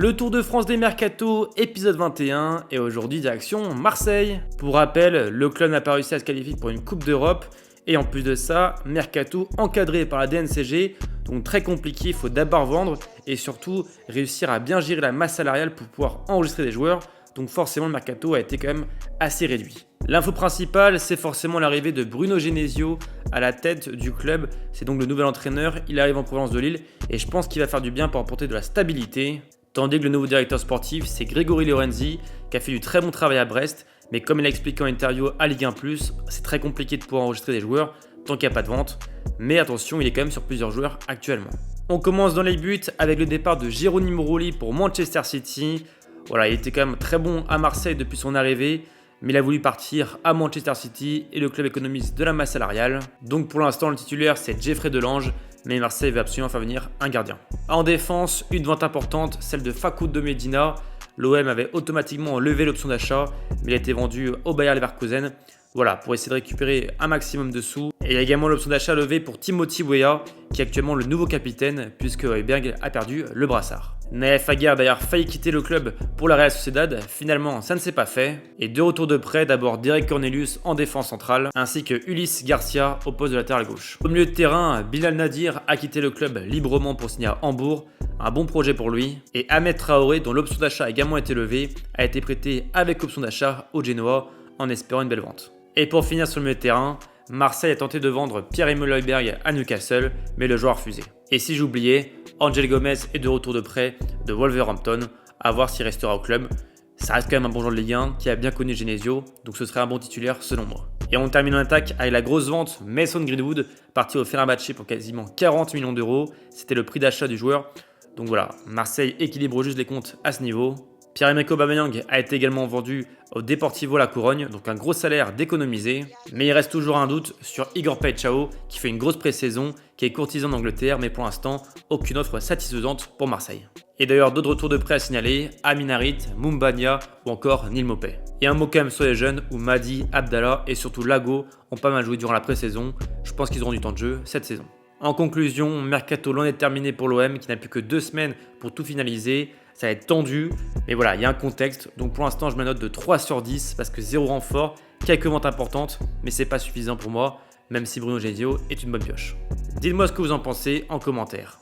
Le Tour de France des Mercato, épisode 21, et aujourd'hui direction Marseille. Pour rappel, le club n'a pas réussi à se qualifier pour une Coupe d'Europe, et en plus de ça, Mercato encadré par la DNCG, donc très compliqué, il faut d'abord vendre, et surtout réussir à bien gérer la masse salariale pour pouvoir enregistrer des joueurs, donc forcément le Mercato a été quand même assez réduit. L'info principale, c'est forcément l'arrivée de Bruno Genesio à la tête du club. C'est donc le nouvel entraîneur, il arrive en province de Lille, et je pense qu'il va faire du bien pour apporter de la stabilité. Tandis que le nouveau directeur sportif, c'est Grégory Lorenzi, qui a fait du très bon travail à Brest, mais comme il a expliqué en interview à Ligue 1+, c'est très compliqué de pouvoir enregistrer des joueurs tant qu'il n'y a pas de vente. Mais attention, il est quand même sur plusieurs joueurs actuellement. On commence dans les buts avec le départ de Geronimo Rulli pour Manchester City. Voilà, il était quand même très bon à Marseille depuis son arrivée, mais il a voulu partir à Manchester City et le club économise de la masse salariale. Donc pour l'instant, le titulaire, c'est Jeffrey Delange, mais Marseille veut absolument faire venir un gardien. En défense, une vente importante, celle de Facundo Medina. L'OM avait automatiquement levé l'option d'achat, mais il a été vendu au Bayer Leverkusen. Voilà, pour essayer de récupérer un maximum de sous. Et il y a également l'option d'achat levée pour Timothy Weah, qui est actuellement le nouveau capitaine, puisque Højbjerg a perdu le brassard. Naef Aguerd a d'ailleurs failli quitter le club pour la Real Sociedad, finalement ça ne s'est pas fait. Et deux retours de prêt, d'abord Derek Cornelius en défense centrale, ainsi que Ulysse Garcia au poste de latéral gauche. Au milieu de terrain, Bilal Nadir a quitté le club librement pour signer à Hambourg, un bon projet pour lui. Et Ahmed Traoré, dont l'option d'achat a également été levée, a été prêté avec option d'achat au Genoa en espérant une belle vente. Et pour finir sur le milieu de terrain, Marseille a tenté de vendre Pierre-Emile Højbjerg à Newcastle, mais le joueur a refusé. Et si j'oubliais, Angel Gomez est de retour de prêt de Wolverhampton, à voir s'il restera au club. Ça reste quand même un bon joueur de Ligue 1 qui a bien connu Genesio, donc ce serait un bon titulaire selon moi. Et on termine en attaque avec la grosse vente Mason Greenwood, parti au Fenerbahçe pour quasiment 40 millions d'euros. C'était le prix d'achat du joueur. Donc voilà, Marseille équilibre juste les comptes à ce niveau. Pierre-Emerick Aubameyang a été également vendu au Deportivo La Corogne, donc un gros salaire d'économiser. Mais il reste toujours un doute sur Igor Paixão, qui fait une grosse pré-saison, qui est courtisan d'Angleterre, mais pour l'instant, aucune offre satisfaisante pour Marseille. Et d'ailleurs, d'autres retours de prêt à signaler, Amin Harit, Moumbagna ou encore Neil Maupay. Et un mot quand même sur les jeunes, où Madi, Abdallah et surtout Lago ont pas mal joué durant la pré-saison. Je pense qu'ils auront du temps de jeu cette saison. En conclusion, Mercato l'en est terminé pour l'OM, qui n'a plus que 2 semaines pour tout finaliser. Ça va être tendu, mais voilà, il y a un contexte. Donc pour l'instant, je me note de 3 sur 10 parce que 0 renfort, quelques ventes importantes, mais c'est pas suffisant pour moi, même si Bruno Genesio est une bonne pioche. Dites-moi ce que vous en pensez en commentaire.